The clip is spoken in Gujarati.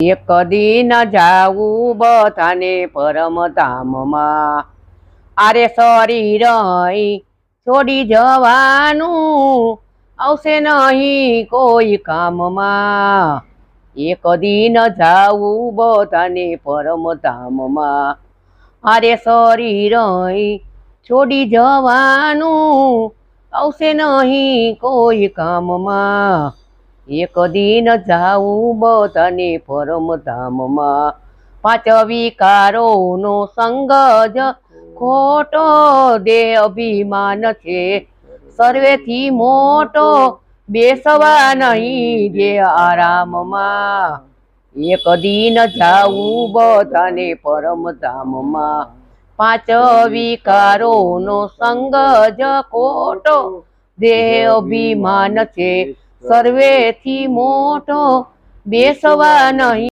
એક દિન જાવું બધાને પરમ ધામમાં, આરે શરીર છોડી જવાનું આવશે નહીં કોઈ કામમાં। એક દિન જાવું બધાને પરમ ધામમાં, આરે શરીર છોડી જવાનું આવશે નહીં કોઈ કામમાં। એક દિન જાવું બધાને પરમ ધામમાં, પાંચ વિકારોનો સંગ જ ખોટો, દેહ અભિમાન છે સર્વેથી મોટો, બેસવા નહીં દે આરામમાં। એક દિન જાવું બધાને પરમ ધામમાં, પાંચ વિકારોનો સંગ જ ખોટો, દેહ અભિમાન છે સર્વેથી મોટો, બેસવા નહીં